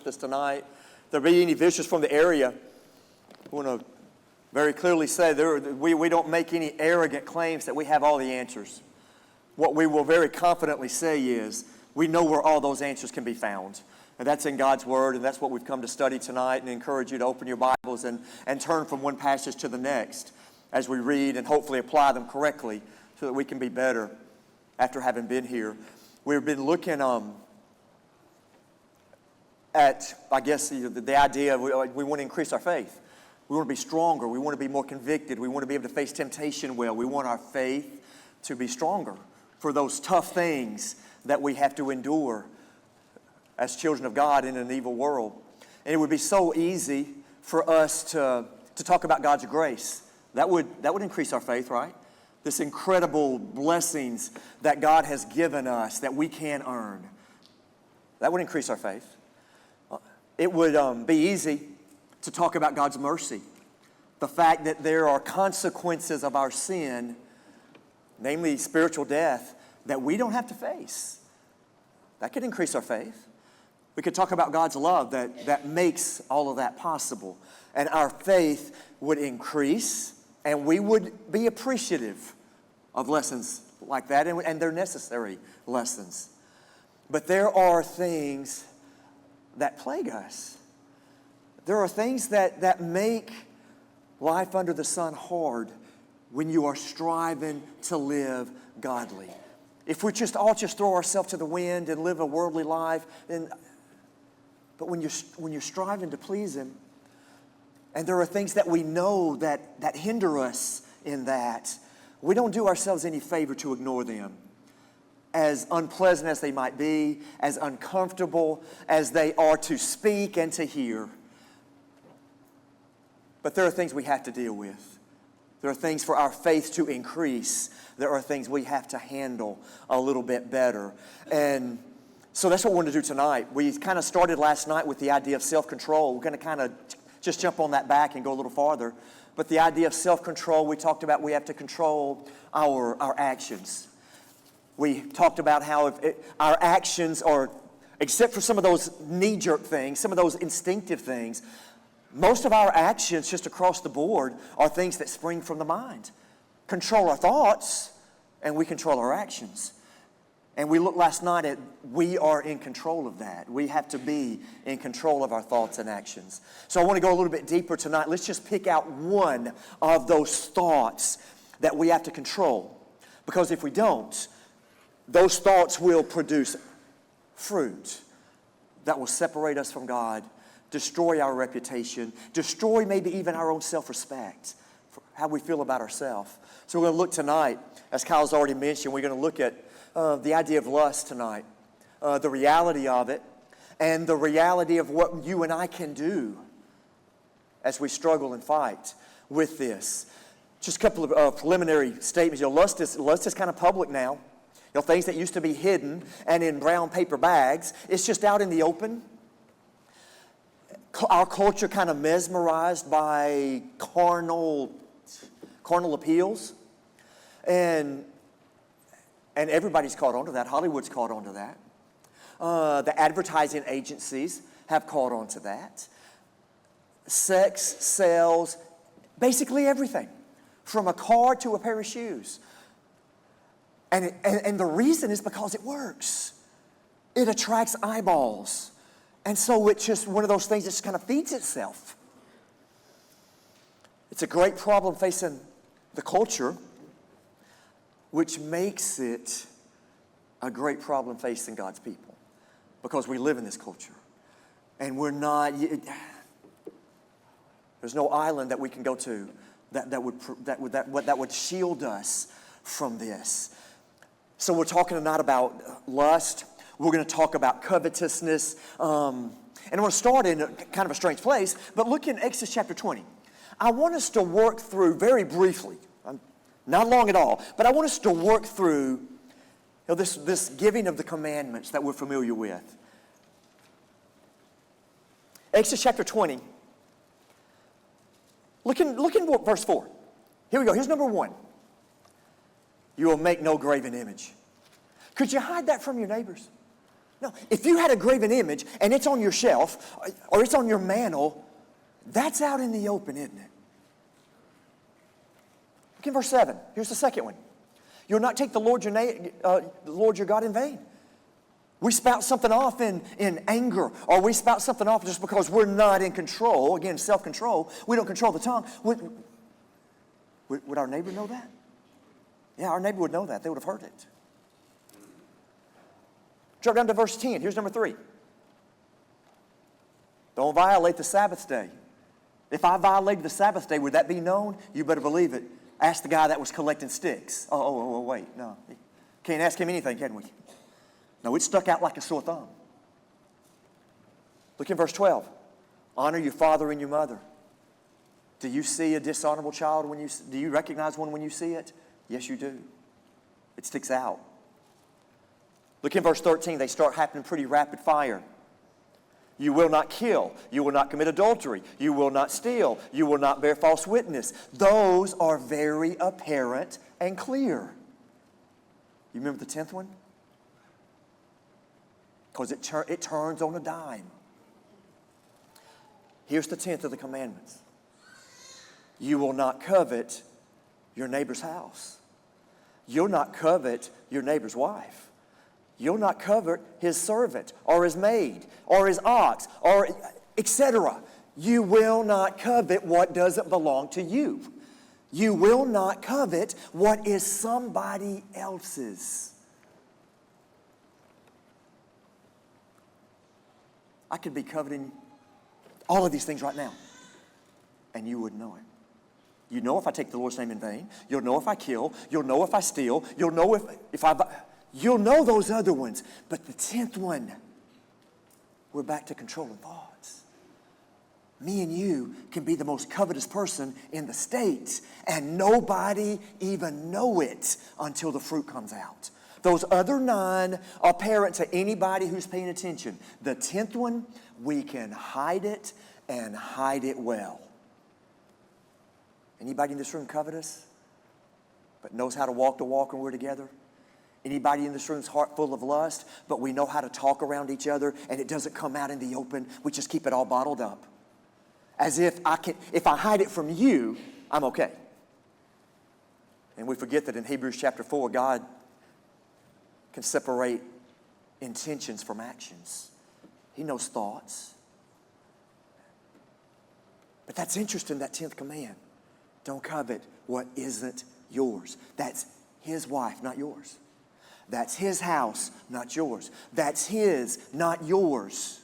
with us tonight. If there be any visitors from the area, I want to very clearly say we don't make any arrogant claims that we have all the answers. What we will very confidently say is we know where all those answers can be found. And that's in God's Word, and that's what we've come to study tonight, and encourage you to open your Bibles and turn from one passage to the next as we read and hopefully apply them correctly so that we can be better after having been here. We've been looking at, I guess, the idea of we want to increase our faith. We want to be stronger. We want to be more convicted. We want to be able to face temptation well. We want our faith to be stronger for those tough things that we have to endure as children of God in an evil world. And it would be so easy for us to talk about God's grace. That would increase our faith, right? This incredible blessings that God has given us that we can't earn. That would increase our faith. It would be easy to talk about God's mercy. The fact that there are consequences of our sin, namely spiritual death, that we don't have to face. That could increase our faith. We could talk about God's love that makes all of that possible. And our faith would increase, and we would be appreciative of lessons like that, and they're necessary lessons. But there are things that plague us. There are things that make life under the sun hard when you are striving to live godly. If we all throw ourselves to the wind and live a worldly life, but when you're striving to please Him, and there are things that we know that hinder us in that, we don't do ourselves any favor to ignore them. As unpleasant as they might be, as uncomfortable as they are to speak and to hear. But there are things we have to deal with. There are things for our faith to increase. There are things we have to handle a little bit better. And so that's what we want to do tonight. We kind of started last night with the idea of self-control. We're going to kind of just jump on that back and go a little farther. But the idea of self-control, we talked about we have to control our actions. We talked about how our actions are, except for some of those knee-jerk things, some of those instinctive things, most of our actions just across the board are things that spring from the mind. Control our thoughts, and we control our actions. And we looked last night at we are in control of that. We have to be in control of our thoughts and actions. So I want to go a little bit deeper tonight. Let's just pick out one of those thoughts that we have to control. Because if we don't, those thoughts will produce fruit that will separate us from God, destroy our reputation, destroy maybe even our own self-respect, how we feel about ourselves. So we're going to look tonight, as Kyle's already mentioned, we're going to look at the idea of lust tonight, the reality of it, and the reality of what you and I can do as we struggle and fight with this. Just a couple of preliminary statements. Lust is kind of public now. Things that used to be hidden and in brown paper bags, it's just out in the open. Our culture kind of mesmerized by carnal appeals. And everybody's caught on to that. Hollywood's caught on to that. The advertising agencies have caught on to that. Sex sells basically everything, from a car to a pair of shoes. And the reason is because it works. It attracts eyeballs. And so it's just one of those things that just kind of feeds itself. It's a great problem facing the culture, which makes it a great problem facing God's people. Because we live in this culture. And we're not, there's no island that we can go to that would shield us from this. So we're talking tonight about lust. We're going to talk about covetousness. And I'm going to start in kind of a strange place, but look in Exodus chapter 20. I want us to work through very briefly, not long at all, but I want us to work through this giving of the commandments that we're familiar with. Exodus chapter 20. Look in verse 4. Here we go. Here's number 1. You will make no graven image. Could you hide that from your neighbors? No, if you had a graven image and it's on your shelf or it's on your mantle, that's out in the open, isn't it? Look in verse 7. Here's the second one. You'll not take the Lord your God in vain. We spout something off in anger, or we spout something off just because we're not in control. Again, self-control. We don't control the tongue. Would our neighbor know that? Yeah, our neighbor would know that. They would have heard it. Drop down to verse 10. Here's number 3. Don't violate the Sabbath day. If I violated the Sabbath day, would that be known? You better believe it. Ask the guy that was collecting sticks. Oh, wait, no. Can't ask him anything, can we? No, it stuck out like a sore thumb. Look in verse 12. Honor your father and your mother. Do you see a dishonorable child do you recognize one when you see it? Yes, you do. It sticks out. Look in verse 13. They start happening pretty rapid fire. You will not kill. You will not commit adultery. You will not steal. You will not bear false witness. Those are very apparent and clear. You remember the 10th one? Because it turns on a dime. Here's the 10th of the commandments. You will not covet your neighbor's house. You'll not covet your neighbor's wife. You'll not covet his servant or his maid or his ox or etc. You will not covet what doesn't belong to you. You will not covet what is somebody else's. I could be coveting all of these things right now, and you wouldn't know it. You know if I take the Lord's name in vain. You'll know if I kill. You'll know if I steal. You'll know you'll know those other ones. But the 10th one, we're back to controlling thoughts. Me and you can be the most covetous person in the state, and nobody even know it until the fruit comes out. Those other 9 are apparent to anybody who's paying attention. The 10th one, we can hide it and hide it well. Anybody in this room covetous, but knows how to walk the walk when we're together? Anybody in this room's heart full of lust, but we know how to talk around each other and it doesn't come out in the open? We just keep it all bottled up. As if if I hide it from you, I'm okay. And we forget that in Hebrews chapter 4, God can separate intentions from actions. He knows thoughts. But that's interesting, that 10th command. Don't covet what isn't yours. That's his wife, not yours. That's his house, not yours. That's his, not yours.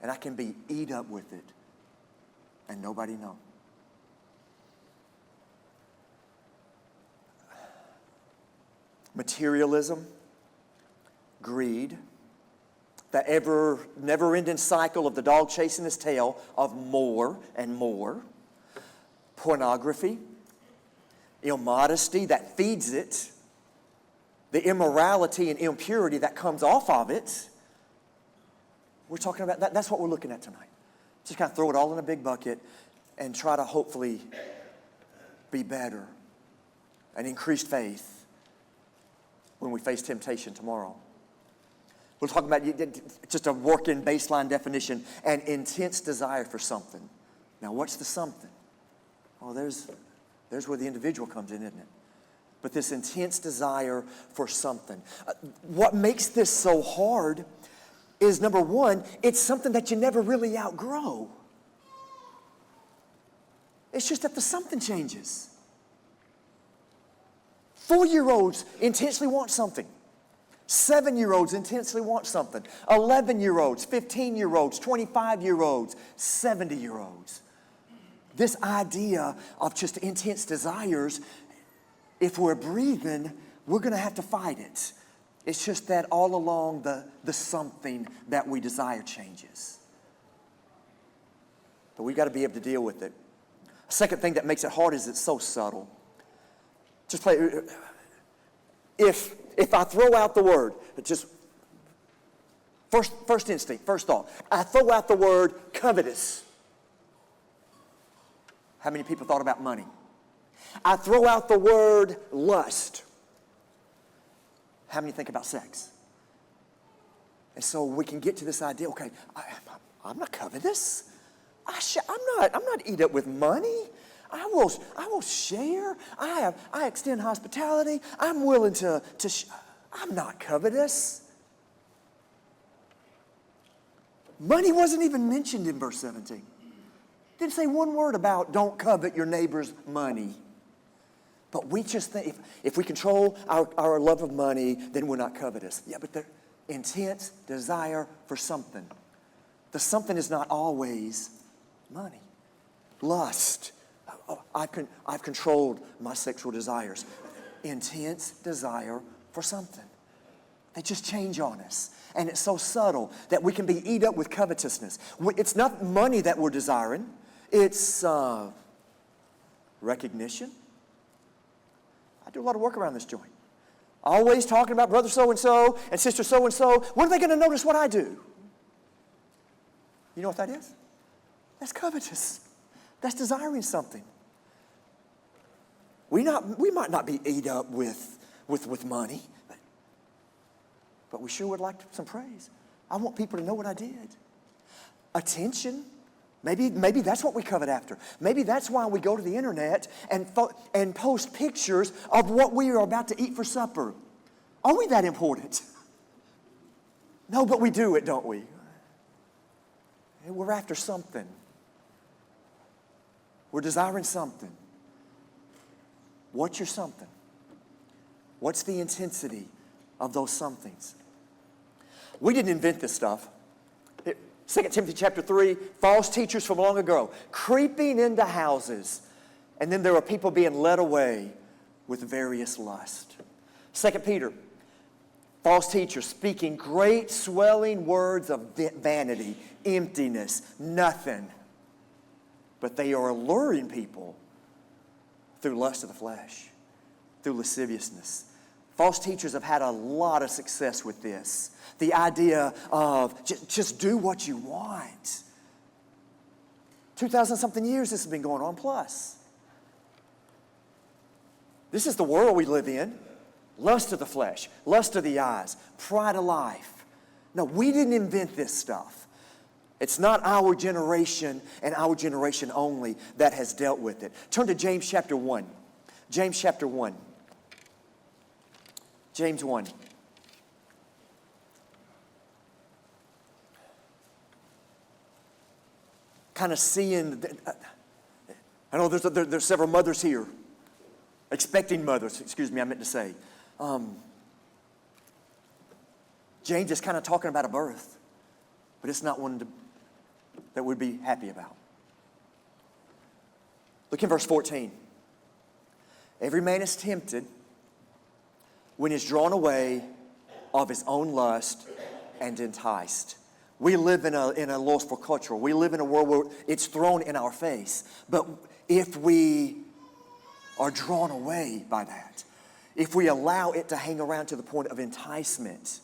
And I can be eat up with it and nobody know. Materialism, greed, that never-ending cycle of the dog chasing his tail of more and more. Pornography, immodesty that feeds it, the immorality and impurity that comes off of it. We're talking about that. That's what we're looking at tonight. Just kind of throw it all in a big bucket and try to hopefully be better and increase faith when we face temptation tomorrow. We're talking about just a working baseline definition, an intense desire for something. Now, what's the something? Well, there's where the individual comes in, isn't it? But this intense desire for something. What makes this so hard is, number one, it's something that you never really outgrow. It's just that the something changes. 4-year-olds intensely want something. 7-year-olds intensely want something. 11-year-olds, 15-year-olds, 25-year-olds, 70-year-olds. This idea of just intense desires, if we're breathing, we're going to have to fight it. It's just that all along the something that we desire changes. But we've got to be able to deal with it. A second thing that makes it hard is it's so subtle. Just play. If I throw out the word, just first instinct, first thought, I throw out the word covetous. How many people thought about money? I throw out the word lust. How many think about sex? And so we can get to this idea, okay, I'm not covetous. I'm not eat up with money. I will share. I extend hospitality. I'm willing I'm not covetous. Money wasn't even mentioned in verse 17. Didn't say one word about don't covet your neighbor's money. But we just think if we control our love of money, then we're not covetous. Yeah, but the intense desire for something. The something is not always money. Lust. I've controlled my sexual desires. Intense desire for something. They just change on us. And it's so subtle that we can be eat up with covetousness. It's not money that we're desiring. It's recognition. I do a lot of work around this joint. Always talking about brother so-and-so and sister so-and-so. When are they going to notice what I do? You know what that is? That's covetous. That's desiring something. We might not be eat up with money, but we sure would like some praise. I want people to know what I did. Attention. Maybe that's what we covet after. Maybe that's why we go to the internet and post pictures of what we are about to eat for supper. Are we that important? No, but we do it, don't we? We're after something. We're desiring something. What's your something? What's the intensity of those somethings? We didn't invent this stuff. 2 Timothy chapter 3, false teachers from long ago, creeping into houses. And then there are people being led away with various lusts. 2 Peter, false teachers speaking great swelling words of vanity, emptiness, nothing. But they are alluring people through lust of the flesh, through lasciviousness. False teachers have had a lot of success with this. The idea of just do what you want. 2,000-something years this has been going on plus. This is the world we live in. Lust of the flesh, lust of the eyes, pride of life. No, we didn't invent this stuff. It's not our generation and our generation only that has dealt with it. Turn to James chapter 1. James chapter 1. James 1. Kind of seeing, I know there's several mothers here, expecting mothers, excuse me, I meant to say. James is kind of talking about a birth, but it's not one that we'd be happy about. Look in verse 14. Every man is tempted when he's drawn away of his own lust and enticed. We live in a lustful culture. We live in a world where it's thrown in our face. But if we are drawn away by that, if we allow it to hang around to the point of enticement,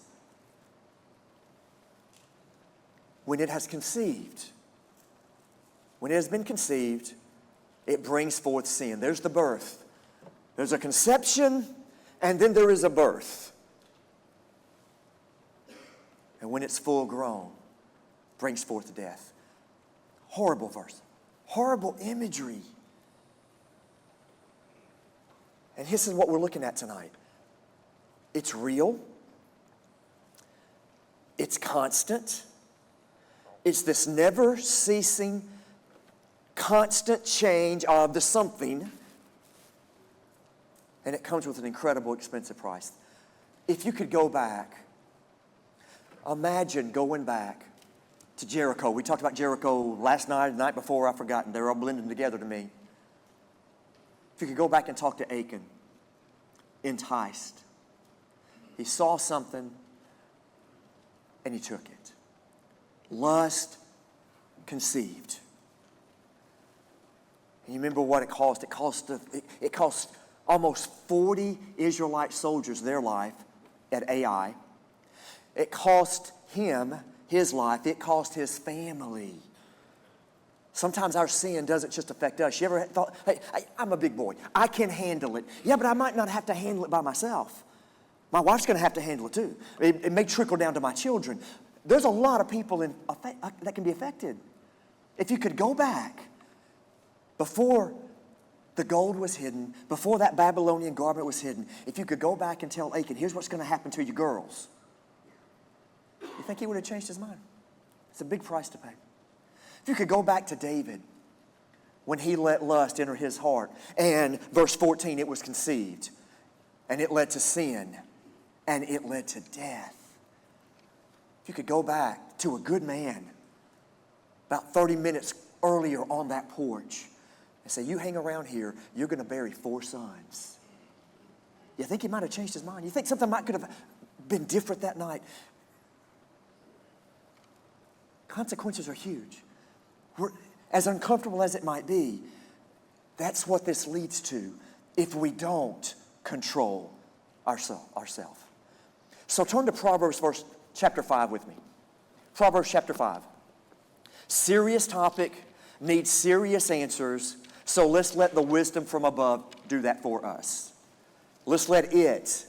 when it has conceived, when it has been conceived, it brings forth sin. There's the birth. There's a conception, and then there is a birth. And when it's full grown, brings forth death. Horrible verse. Horrible imagery. And this is what we're looking at tonight. It's real. It's constant. It's this never-ceasing, constant change of the something. And it comes with an incredible, expensive price. If you could go back, imagine going back to Jericho. We talked about Jericho last night, the night before, I've forgotten. They're all blending together to me. If you could go back and talk to Achan, enticed. He saw something and he took it. Lust conceived. And you remember what it cost? It cost almost 40 Israelite soldiers their life at Ai. It cost him his life. It cost his family. Sometimes our sin doesn't just affect us. You ever thought, hey, I'm a big boy. I can handle it. Yeah, but I might not have to handle it by myself. My wife's going to have to handle it too. It may trickle down to my children. There's a lot of people that can be affected. If you could go back before the gold was hidden, before that Babylonian garment was hidden, if you could go back and tell Achan, here's what's going to happen to you girls, you think he would have changed his mind? It's a big price to pay. If you could go back to David, when he let lust enter his heart, and verse 14, it was conceived, and it led to sin, and it led to death. If you could go back to a good man about 30 minutes earlier on that porch and say, you hang around here, you're going to bury 4 sons. You think he might have changed his mind? You think something could have been different that night? Consequences are huge. As uncomfortable as it might be, that's what this leads to if we don't control ourselves. So turn to Proverbs chapter 5 with me. Proverbs chapter 5. Serious topic, needs serious answers, so let's let the wisdom from above do that for us. Let's let it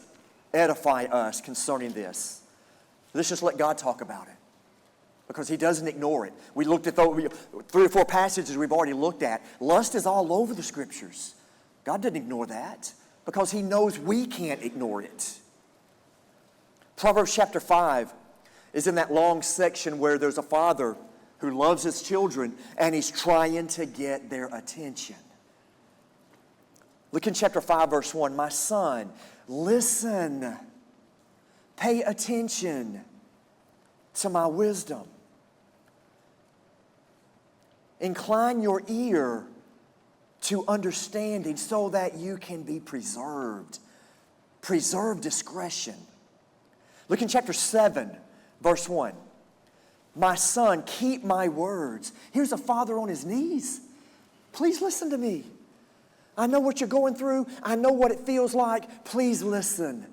edify us concerning this. Let's just let God talk about it, because he doesn't ignore it. We looked at 3 or 4 passages we've already looked at. Lust is all over the scriptures. God didn't ignore that because he knows we can't ignore it. Proverbs chapter 5 is in that long section where there's a father who loves his children and he's trying to get their attention. Look in chapter 5, verse 1. My son, listen, pay attention to my wisdom. Incline your ear to understanding so that you can be preserved. Preserve discretion. Look in chapter 7, verse 1. My son, keep my words. Here's a father on his knees. Please listen to me. I know what you're going through. I know what it feels like. Please listen.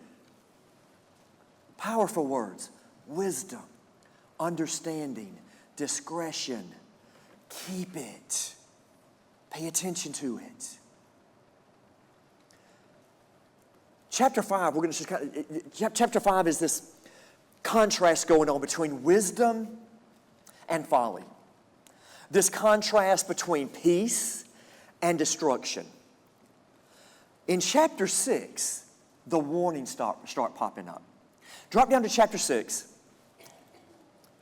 Powerful words. Wisdom, understanding, discretion. Keep it. Pay attention to it. Chapter 5, we're going to chapter 5 is this contrast going on between wisdom and folly. This contrast between peace and destruction. In chapter 6, the warnings start popping up. Drop down to chapter 6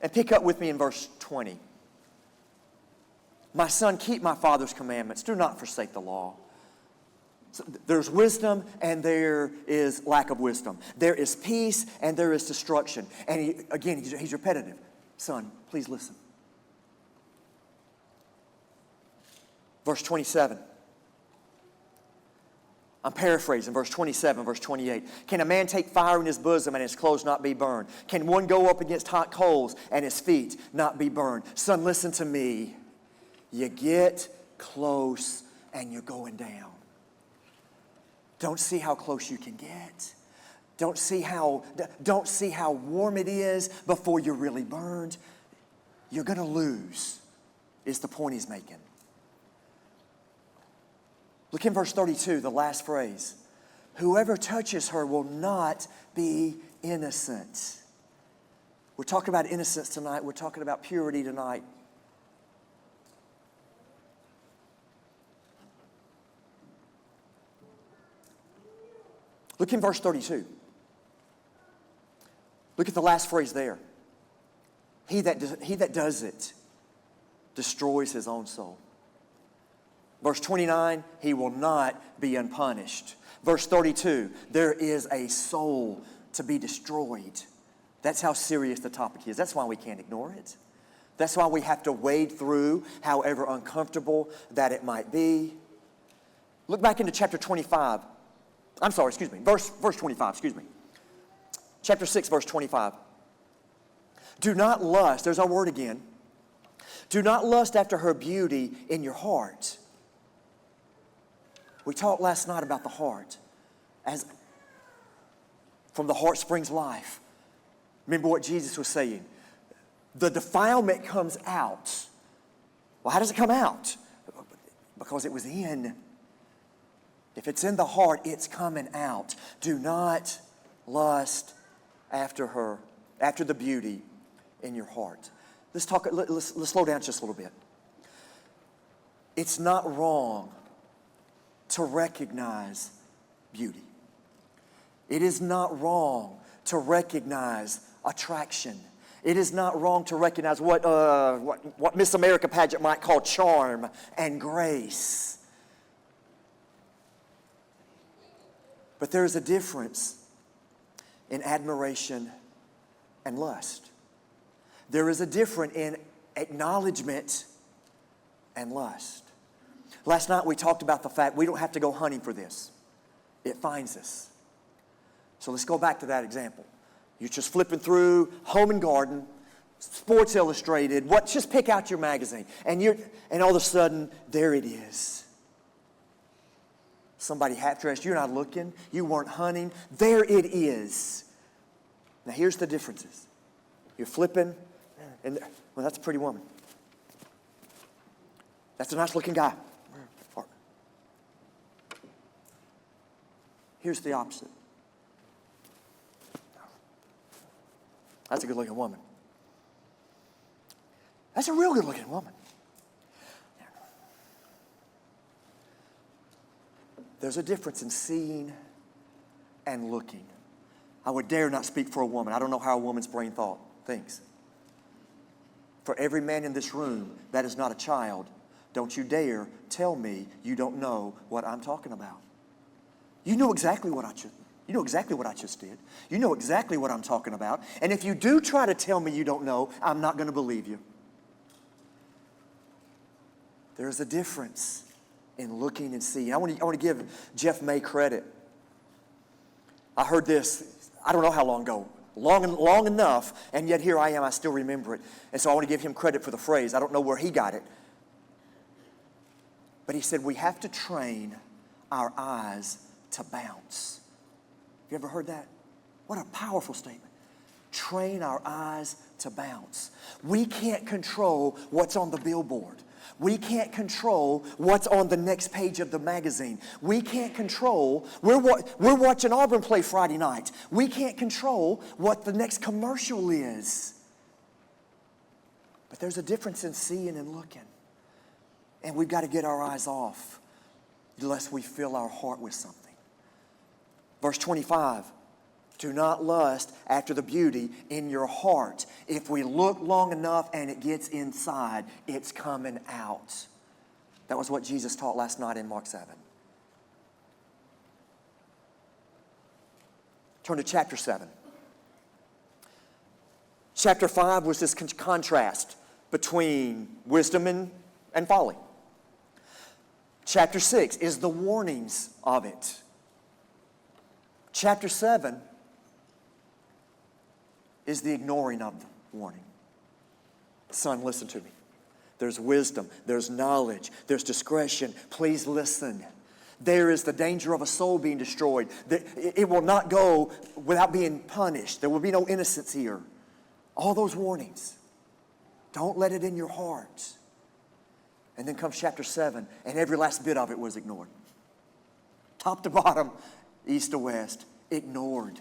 and pick up with me in verse 20. My son, keep my father's commandments. Do not forsake the law. So there's wisdom and there is lack of wisdom. There is peace and there is destruction. And he's repetitive. Son, please listen. Verse 27. I'm paraphrasing. Verse 27, verse 28. Can a man take fire in his bosom and his clothes not be burned? Can one go up against hot coals and his feet not be burned? Son, listen to me. You get close and you're going down. Don't see how close you can get. Don't see how warm it is before you're really burned. You're going to lose, is the point he's making. Look in verse 32, the last phrase. Whoever touches her will not be innocent. We're talking about innocence tonight. We're talking about purity tonight. Look in verse 32. Look at the last phrase there. He that does it destroys his own soul. Verse 29, he will not be unpunished. Verse 32, there is a soul to be destroyed. That's how serious the topic is. That's why we can't ignore it. That's why we have to wade through, however uncomfortable that it might be. Look back into chapter 25. Verse 25, Chapter 6, verse 25. Do not lust, there's our word again. Do not lust after her beauty in your heart. We talked last night about the heart. As from the heart springs life. Remember what Jesus was saying. The defilement comes out. Well, how does it come out? Because it was in. If it's in the heart, it's coming out. Do not lust after the beauty in your heart. Let's slow down just a little bit. It's not wrong to recognize beauty. It is not wrong to recognize attraction. It is not wrong to recognize what Miss America pageant might call charm and grace. But there's a difference in admiration and lust. There is a difference in acknowledgement and lust. Last night we talked about the fact we don't have to go hunting for this. It finds us. So let's go back to that example. You're just flipping through Home and Garden, Sports Illustrated, just pick out your magazine. And all of a sudden, there it is. Somebody half-dressed, you're not looking, you weren't hunting, there it is. Now here's the differences. You're flipping, and well, that's a pretty woman. That's a nice looking guy. Here's the opposite. That's a good looking woman. That's a real good looking woman. There's a difference in seeing and looking. I would dare not speak for a woman. I don't know how a woman's brain thinks. For every man in this room that is not a child, don't you dare tell me you don't know what I'm talking about. You know exactly what I just did. You know exactly what I'm talking about. And if you do try to tell me you don't know, I'm not going to believe you. There's a difference in looking and seeing. I want to give Jeff May credit. I heard this, I don't know how long ago, long enough, and yet here I am, I still remember it. And so I want to give him credit for the phrase. I don't know where he got it. But he said, we have to train our eyes to bounce. Have you ever heard that? What a powerful statement. Train our eyes to bounce. We can't control what's on the billboard. We can't control what's on the next page of the magazine. We can't control, we're watching Auburn play Friday night. We can't control what the next commercial is. But there's a difference in seeing and looking. And we've got to get our eyes off lest we fill our heart with something. Verse 25, do not lust after the beauty in your heart. If we look long enough and it gets inside, it's coming out. That was what Jesus taught last night in Mark 7. Turn to chapter 7. Chapter 5 was this contrast between wisdom and folly. Chapter 6 is the warnings of it. Chapter 7 is the ignoring of the warning. Son, listen to me. There's wisdom, there's knowledge, there's discretion. Please listen. There is the danger of a soul being destroyed. It will not go without being punished. There will be no innocence here. All those warnings. Don't let it in your heart. And then comes chapter 7, and every last bit of it was ignored. Top to bottom, east to west, ignored.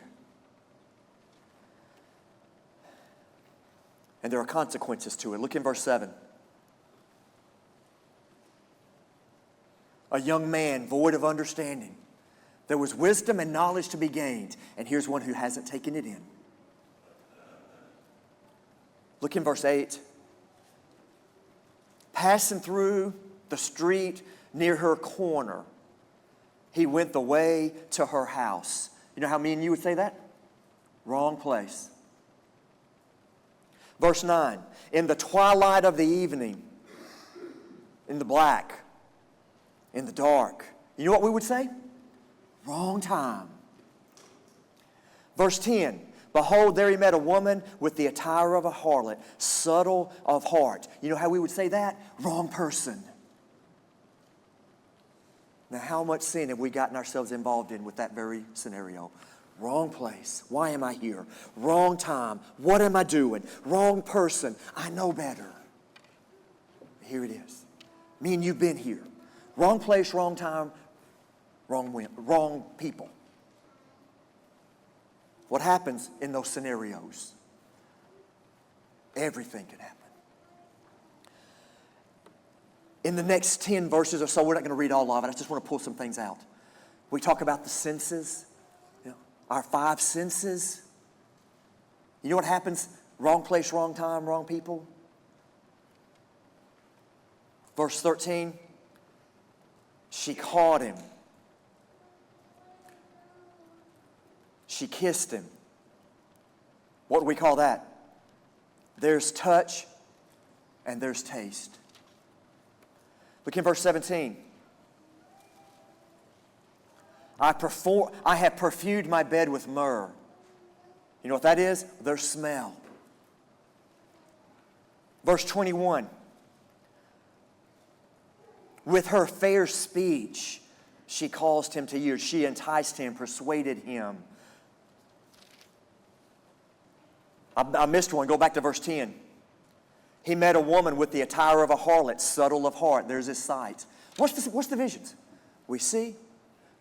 And there are consequences to it. Look in verse 7. A young man void of understanding. There was wisdom and knowledge to be gained. And here's one who hasn't taken it in. Look in verse 8. Passing through the street near her corner, he went the way to her house. You know how me and you would say that? Wrong place. Verse 9, in the twilight of the evening, in the black, in the dark. You know what we would say? Wrong time. Verse 10, behold, there he met a woman with the attire of a harlot, subtle of heart. You know how we would say that? Wrong person. Now, how much sin have we gotten ourselves involved in with that very scenario? Wrong place. Why am I here? Wrong time. What am I doing? Wrong person. I know better. Here it is. Me and you've been here. Wrong place, wrong time, wrong people. What happens in those scenarios? Everything can happen. In the next 10 verses or so, we're not going to read all of it. I just want to pull some things out. We talk about the senses, our 5 senses. You know what happens? Wrong place, wrong time, wrong people. Verse 13, she caught him. She kissed him. What do we call that? There's touch and there's taste. Look in verse 17. I have perfumed my bed with myrrh. You know what that is? Their smell. Verse 21. With her fair speech, she caused him to yield. She enticed him, persuaded him. I missed one. Go back to verse 10. He met a woman with the attire of a harlot, subtle of heart. There's his sight. What's the visions? We see,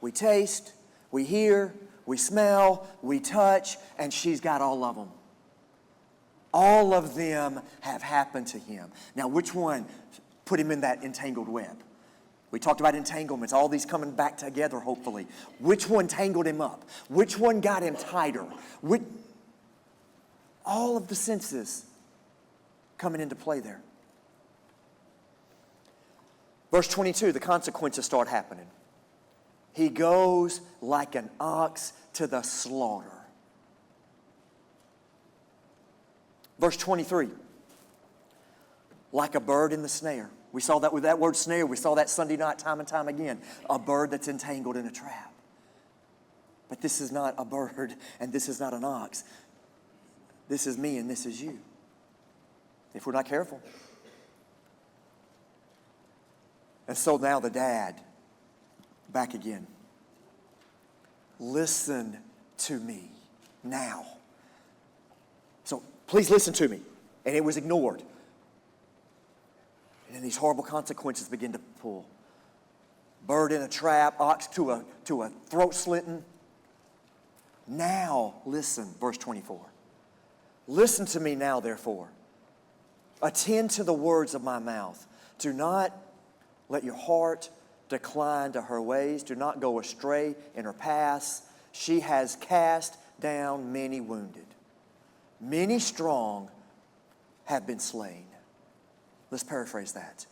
we taste, we hear, we smell, we touch, and she's got all of them. All of them have happened to him. Now, which one put him in that entangled web? We talked about entanglements, all these coming back together, hopefully. Which one tangled him up? Which one got him tighter? All of the senses coming into play there. Verse 22, the consequences start happening. He goes like an ox to the slaughter. Verse 23, like a bird in the snare. We saw that with that word snare. We saw that Sunday night time and time again. A bird that's entangled in a trap. But this is not a bird and this is not an ox. This is me and this is you. If we're not careful. And so now the dad, back again. Listen to me now. So please listen to me. And it was ignored. And then these horrible consequences begin to pull. Bird in a trap, ox to a throat slitting. Now listen, verse 24. Listen to me now, therefore. Attend to the words of my mouth. Do not let your heart decline to her ways. Do not go astray in her paths. She has cast down many wounded. Many strong have been slain. Let's paraphrase that.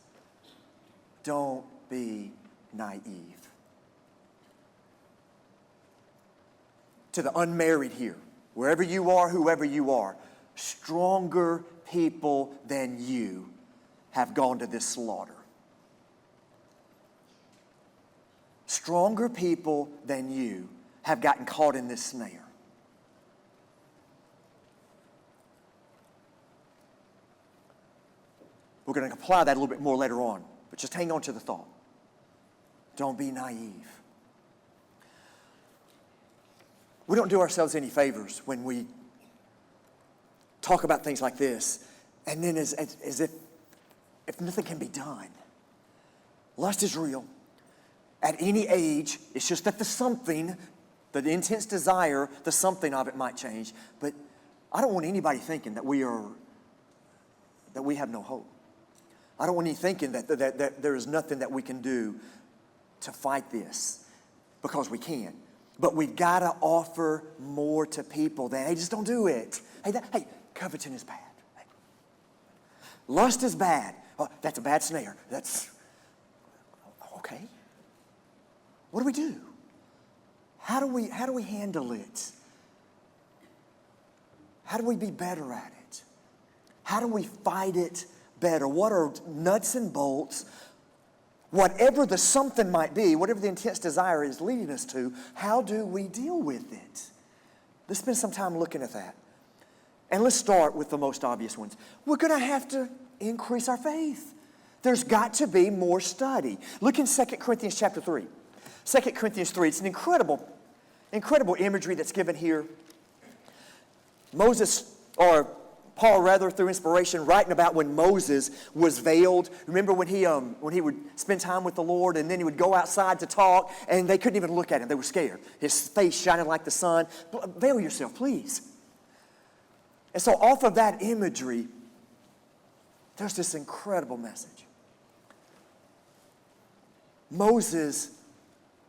Don't be naive. To the unmarried here, wherever you are, whoever you are, stronger people than you have gone to this slaughter. Stronger people than you have gotten caught in this snare. We're going to apply that a little bit more later on, but just hang on to the thought. Don't be naive. We don't do ourselves any favors when we talk about things like this, and then as if nothing can be done. Lust is real. At any age, it's just that the intense desire, the something of it might change. But I don't want anybody thinking that we have no hope. I don't want any thinking that there is nothing that we can do to fight this, because we can. But we've got to offer more to people than, hey, just don't do it. Hey, coveting is bad. Hey. Lust is bad. Oh, that's a bad snare. That's okay. What do we do? How do we handle it? How do we be better at it? How do we fight it better? What are nuts and bolts? Whatever the something might be, whatever the intense desire is leading us to, how do we deal with it? Let's spend some time looking at that. And let's start with the most obvious ones. We're going to have to increase our faith. There's got to be more study. Look in 2 Corinthians chapter 3. 2 Corinthians 3, it's an incredible imagery that's given here. Paul, rather, through inspiration, writing about when Moses was veiled. Remember when he would spend time with the Lord, and then he would go outside to talk, and they couldn't even look at him. They were scared. His face shining like the sun. Veil yourself, please. And so off of that imagery, there's this incredible message. Moses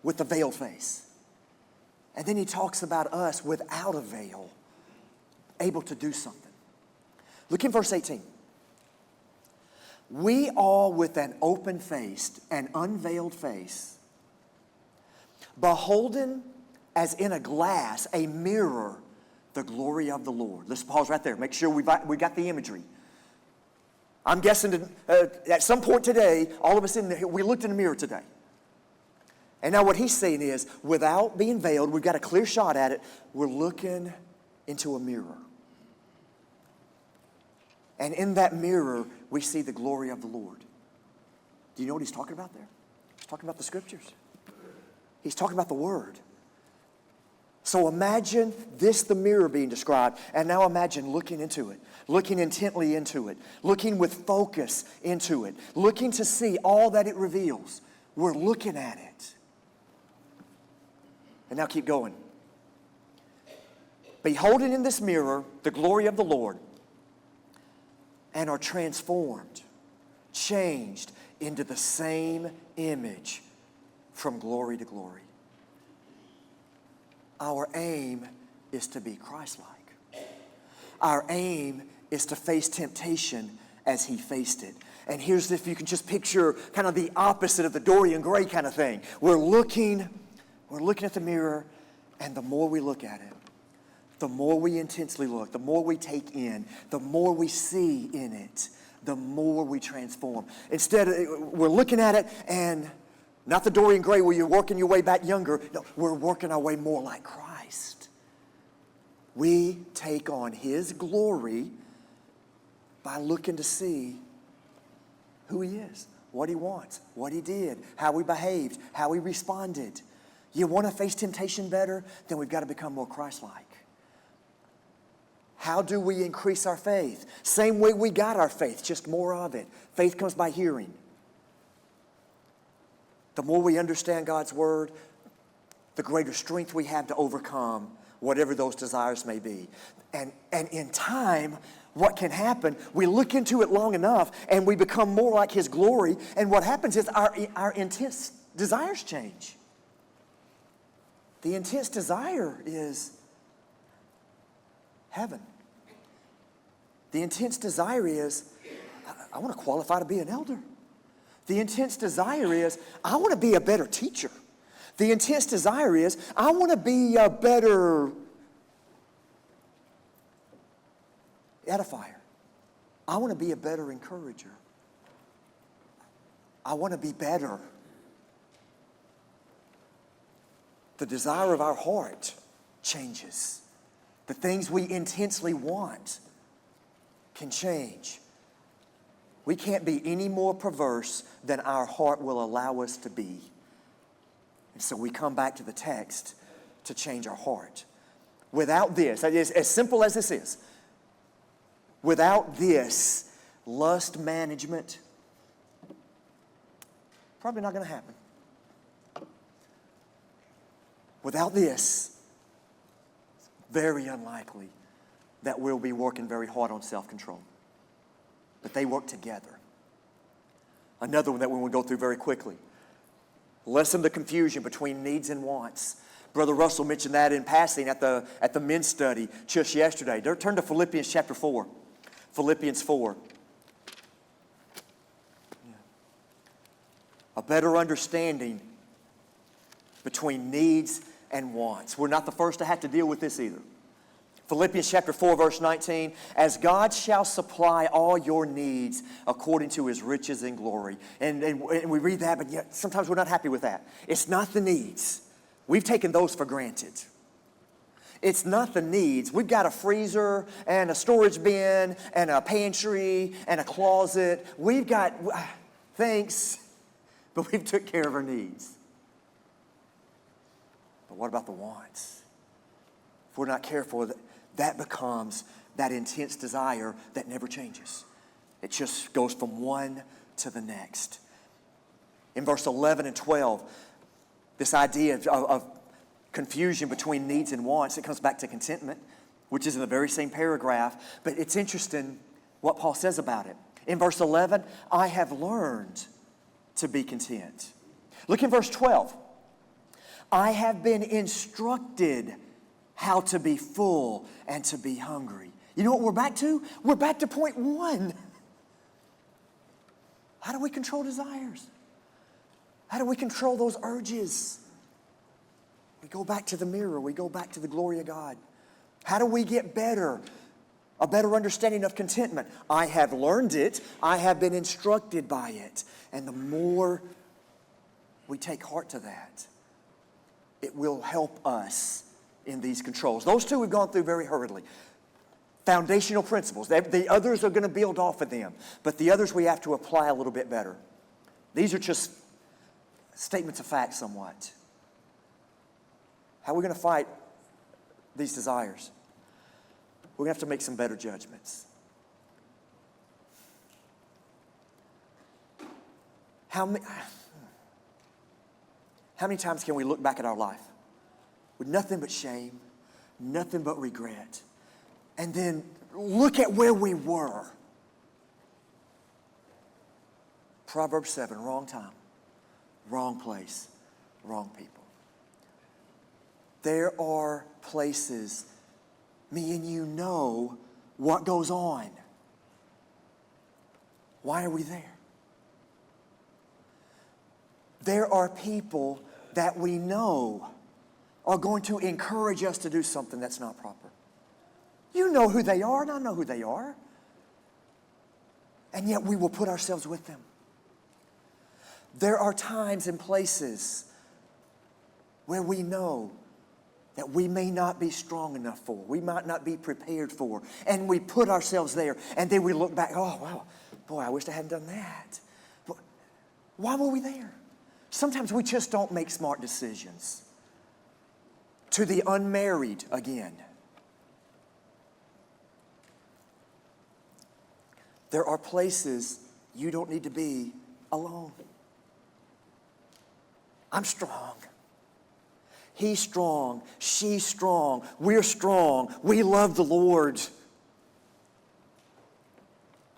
with the veiled face. And then he talks about us without a veil, able to do something. Look in verse 18. We all with an open-faced and unveiled face, beholden as in a glass, a mirror, the glory of the Lord. Let's pause right there. Make sure we got the imagery. I'm guessing at some point today, all of us in there, we looked in the mirror today. And now what he's saying is, without being veiled, we've got a clear shot at it. We're looking into a mirror. And in that mirror, we see the glory of the Lord. Do you know what he's talking about there? He's talking about the Scriptures. He's talking about the Word. So imagine this, the mirror being described, and now imagine looking into it, looking intently into it, looking with focus into it, looking to see all that it reveals. We're looking at it. And now keep going. Beholding in this mirror the glory of the Lord, and are transformed, changed into the same image from glory to glory. Our aim is to be Christ-like. Our aim is to face temptation as he faced it. And here's, if you can just picture kind of the opposite of the Dorian Gray kind of thing. We're looking at the mirror, and the more we look at it, the more we intensely look, the more we take in, the more we see in it, the more we transform. Instead, we're looking at it, and not the Dorian Gray where you're working your way back younger. No, we're working our way more like Christ. We take on his glory by looking to see who he is, what he wants, what he did, how we behaved, how we responded. You want to face temptation better? Then we've got to become more Christ-like. How do we increase our faith? Same way we got our faith, just more of it. Faith comes by hearing. The more we understand God's word, the greater strength we have to overcome whatever those desires may be. And in time, what can happen, we look into it long enough and we become more like his glory, and what happens is our intense desires change. The intense desire is heaven. The intense desire is, I want to qualify to be an elder. The intense desire is, I want to be a better teacher. The intense desire is, I want to be a better edifier. I want to be a better encourager. I want to be better. The desire of our heart changes. The things we intensely want can change. We can't be any more perverse than our heart will allow us to be. And so we come back to the text to change our heart. Without this, as simple as this is, without this lust management, probably not going to happen. Without this, very unlikely that we'll be working very hard on self-control. But they work together. Another one that we will go through very quickly. Lessen the confusion between needs and wants. Brother Russell mentioned that in passing at the men's study just yesterday. Turn to Philippians chapter 4. Philippians 4. A better understanding between needs and wants. We're not the first to have to deal with this either. Philippians chapter 4, verse 19, as God shall supply all your needs according to his riches and glory. And we read that, but yet sometimes we're not happy with that. It's not the needs. We've taken those for granted. It's not the needs. We've got a freezer and a storage bin and a pantry and a closet. We've got, thanks, but we've took care of our needs. But what about the wants? If we're not careful, that becomes that intense desire that never changes. It just goes from one to the next. In verse 11 and 12, this idea of confusion between needs and wants, it comes back to contentment, which is in the very same paragraph. But it's interesting what Paul says about it. In verse 11, I have learned to be content. Look in verse 12. I have been instructed how to be full and to be hungry. You know what we're back to? We're back to point one. How do we control desires? How do we control those urges? We go back to the mirror. We go back to the glory of God. How do we get better? A better understanding of contentment. I have learned it. I have been instructed by it. And the more we take heart to that, it will help us in these controls. Those two we've gone through very hurriedly. Foundational principles. The others are going to build off of them. But the others we have to apply a little bit better. These are just statements of fact somewhat. How are we going to fight these desires? We're going to have to make some better judgments. How many times can we look back at our life with nothing but shame, nothing but regret, and then look at where we were? Proverbs 7, wrong time, wrong place, wrong people. There are places me and you know what goes on. Why are we there? There are people that we know are going to encourage us to do something that's not proper. You know who they are, and I know who they are. And yet we will put ourselves with them. There are times and places where we know that we may not be strong enough for, we might not be prepared for, and we put ourselves there, and then we look back, oh, wow, boy, I wish I hadn't done that. But why were we there? Sometimes we just don't make smart decisions. To the unmarried again, there are places you don't need to be alone. I'm strong. He's strong. She's strong. We're strong. We love the Lord. Do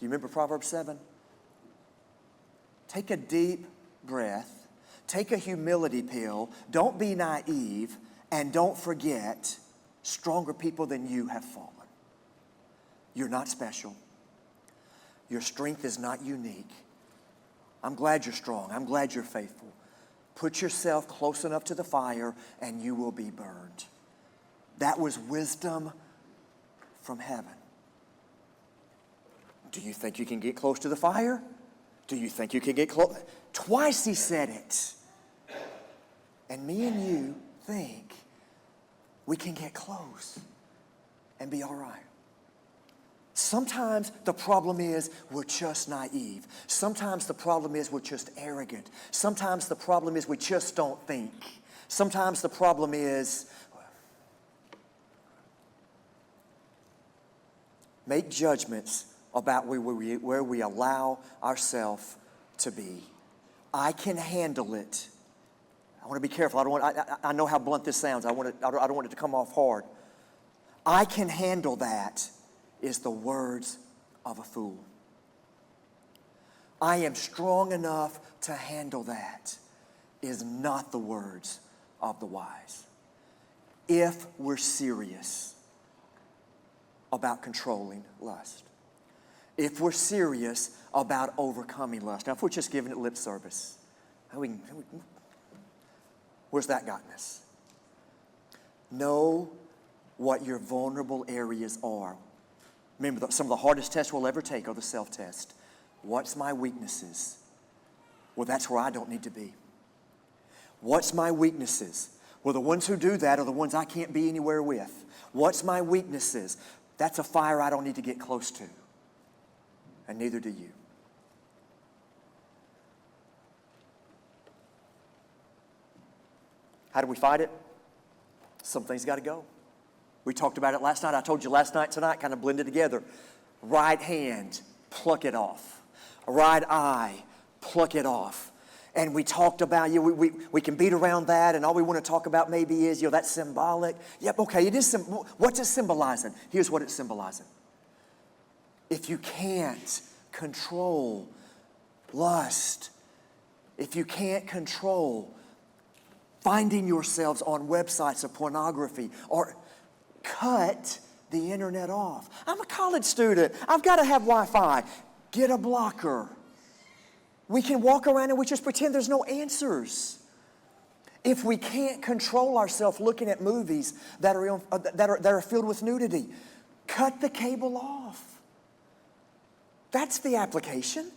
you remember Proverbs 7? Take a deep breath. Take a humility pill. Don't be naive. And don't forget, stronger people than you have fallen. You're not special. Your strength is not unique. I'm glad you're strong. I'm glad you're faithful. Put yourself close enough to the fire and you will be burned. That was wisdom from heaven. Do you think you can get close to the fire? Do you think you can get close? Twice he said it. And me and you think we can get close and be all right. Sometimes the problem is we're just naive. Sometimes the problem is we're just arrogant. Sometimes the problem is we just don't think. Sometimes the problem is make judgments about where we allow ourselves to be. I can handle it. I want to be careful. I know how blunt this sounds. I don't want it to come off hard. I can handle that is the words of a fool. I am strong enough to handle that is not the words of the wise. If we're serious about controlling lust, if we're serious about overcoming lust. Now, if we're just giving it lip service, where's that gotten us? Know what your vulnerable areas are. Remember, some of the hardest tests we'll ever take are the self-test. What's my weaknesses? Well, that's where I don't need to be. What's my weaknesses? Well, the ones who do that are the ones I can't be anywhere with. What's my weaknesses? That's a fire I don't need to get close to. And neither do you. How do we fight it? Some things got to go. We talked about it last night. I told you last night, tonight, kind of blended together. Right hand, pluck it off. Right eye, pluck it off. And we talked about, we can beat around that, and all we want to talk about maybe is, that's symbolic. Yep, okay, it is. What's it symbolizing? Here's what it's symbolizing. If you can't control lust, if you can't control finding yourselves on websites of pornography, or cut the internet off. I'm a college student. I've got to have Wi-Fi. Get a blocker. We can walk around and we just pretend there's no answers. If we can't control ourselves looking at movies that are filled with nudity, cut the cable off. That's the application.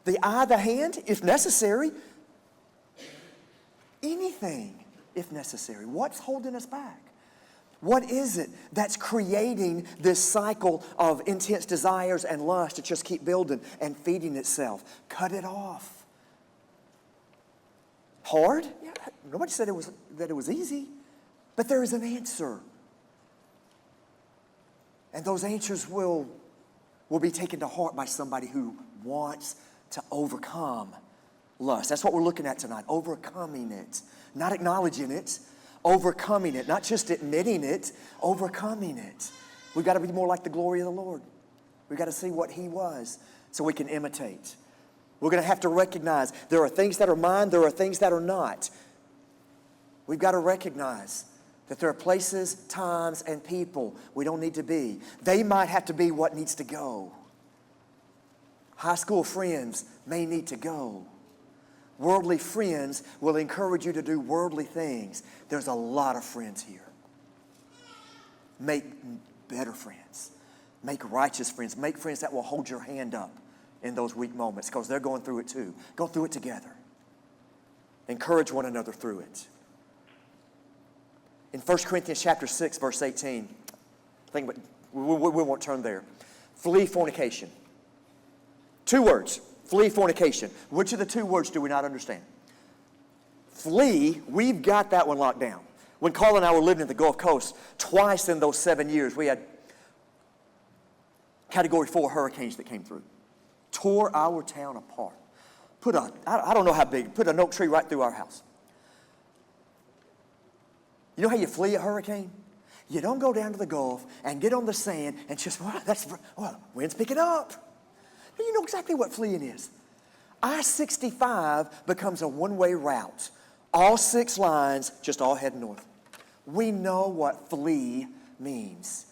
The eye, the hand, if necessary. Anything, if necessary. What's holding us back? What is it that's creating this cycle of intense desires and lust to just keep building and feeding itself? Cut it off. Hard? Yeah, nobody said that it was easy. But there is an answer. And those answers will be taken to heart by somebody who wants to overcome lust. That's what we're looking at tonight. Overcoming it. Not acknowledging it. Overcoming it, not just admitting it, overcoming it. We've got to be more like the glory of the Lord. We've got to see what He was so we can imitate. We're going to have to recognize there are things that are mine, there are things that are not. We've got to recognize that there are places, times, and people we don't need to be. They might have to be what needs to go. High school friends may need to go. Worldly friends will encourage you to do worldly things. There's a lot of friends here. Make better friends. Make righteous friends. Make friends that will hold your hand up in those weak moments because they're going through it too. Go through it together. Encourage one another through it. In 1 Corinthians chapter 6, verse 18, we won't turn there. Flee fornication. 2 words. Flee fornication. Which of the 2 words do we not understand? Flee, we've got that one locked down. When Carl and I were living in the Gulf Coast, twice in those 7 years, we had Category 4 hurricanes that came through. Tore our town apart. I don't know how big, put an oak tree right through our house. You know how you flee a hurricane? You don't go down to the Gulf and get on the sand and just, wind's picking up. You know exactly what fleeing is. I-65 becomes a one-way route. All 6 lines just all head north. We know what flee means.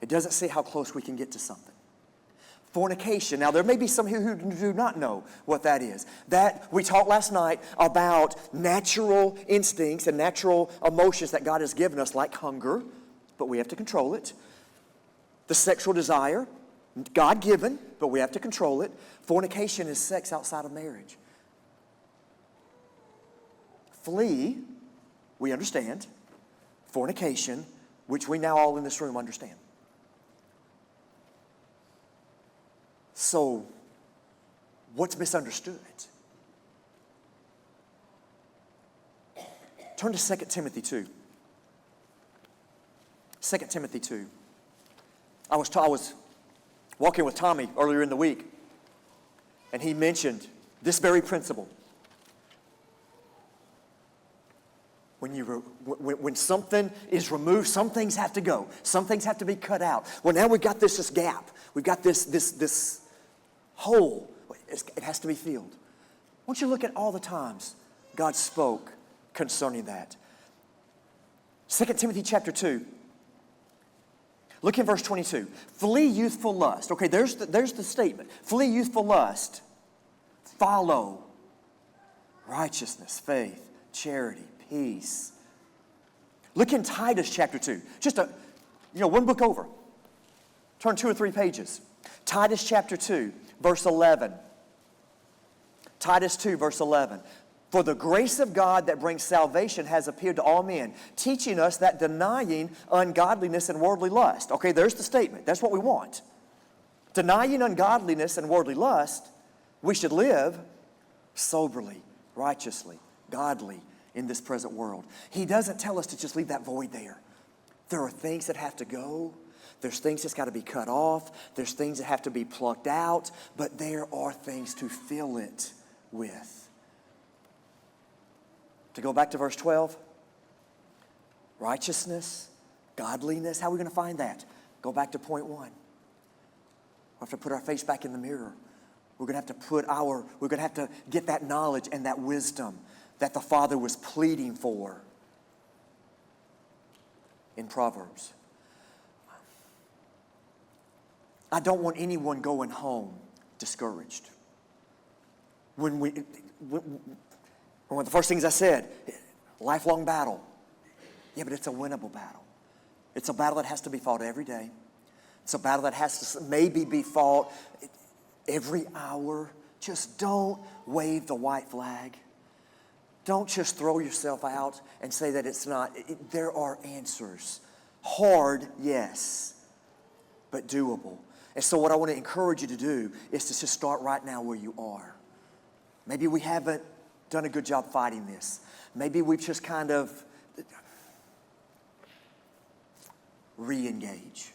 It doesn't say how close we can get to something. Fornication. Now, there may be some here who do not know what that is. That we talked last night about natural instincts and natural emotions that God has given us, like hunger, but we have to control it. The sexual desire, God-given, but we have to control it. Fornication is sex outside of marriage. Flee, we understand. Fornication, which we now all in this room understand. So, what's misunderstood? Turn to 2 Timothy 2. 2 Timothy 2. I was walking with Tommy earlier in the week, and he mentioned this very principle. When something is removed, some things have to go. Some things have to be cut out. Well, now we've got this gap. We've got this hole. It has to be filled. I want you to look at all the times God spoke concerning that. 2 Timothy chapter 2. Look in verse 22. Flee youthful lust. Okay, there's the statement. Flee youthful lust. Follow righteousness, faith, charity, peace. Look in Titus chapter 2. Just one book over. Turn 2 or 3 pages. Titus chapter 2, verse 11. Titus 2, verse 11. For the grace of God that brings salvation has appeared to all men, teaching us that denying ungodliness and worldly lust. Okay, there's the statement. That's what we want. Denying ungodliness and worldly lust, we should live soberly, righteously, godly in this present world. He doesn't tell us to just leave that void there. There are things that have to go. There's things that's got to be cut off. There's things that have to be plucked out. But there are things to fill it with. To go back to verse 12. Righteousness, godliness. How are we going to find that? Go back to point 1. We have to put our face back in the mirror. We're going to have to get that knowledge and that wisdom that the Father was pleading for in Proverbs. I don't want anyone going home discouraged. One of the first things I said, lifelong battle. Yeah, but it's a winnable battle. It's a battle that has to be fought every day. It's a battle that has to maybe be fought every hour. Just don't wave the white flag. Don't just throw yourself out and say that it's not. There are answers. Hard, yes, but doable. And so what I want to encourage you to do is to just start right now where you are. Maybe we haven't done a good job fighting this. Maybe we've just kind of re-engage.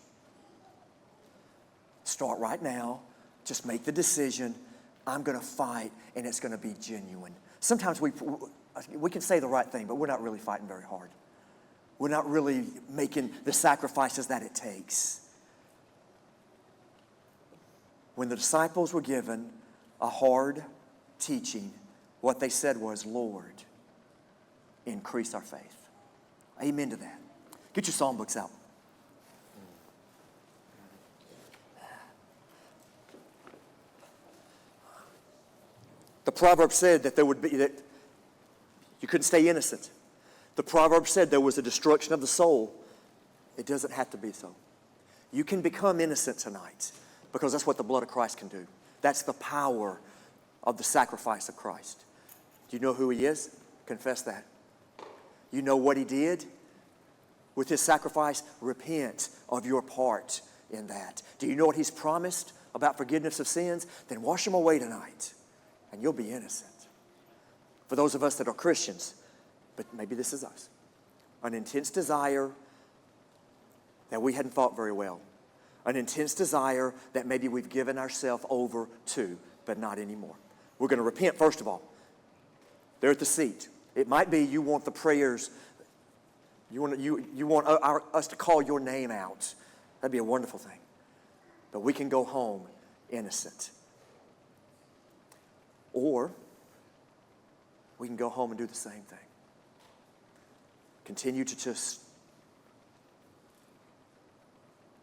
Start right now. Just make the decision. I'm going to fight, and it's going to be genuine. Sometimes we can say the right thing, but we're not really fighting very hard. We're not really making the sacrifices that it takes. When the disciples were given a hard teaching, what they said was, Lord, increase our faith. Amen to that. Get your psalm books out. The proverb said that that you couldn't stay innocent. The proverb said there was a destruction of the soul. It doesn't have to be so. You can become innocent tonight because that's what the blood of Christ can do. That's the power of the sacrifice of Christ. Do you know who he is? Confess that. You know what he did with his sacrifice? Repent of your part in that. Do you know what he's promised about forgiveness of sins? Then wash them away tonight, and you'll be innocent. For those of us that are Christians, but maybe this is us, an intense desire that we hadn't fought very well. An intense desire that maybe we've given ourselves over to, but not anymore. We're going to repent, first of all. They're at the seat. It might be you want the prayers, you want us to call your name out. That'd be a wonderful thing. But we can go home innocent. Or we can go home and do the same thing. Continue to just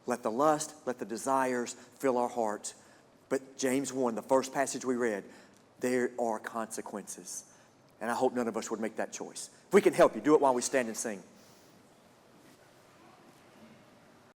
let the lust, let the desires fill our heart. But James 1, the first passage we read, there are consequences. And I hope none of us would make that choice. If we can help you, do it while we stand and sing.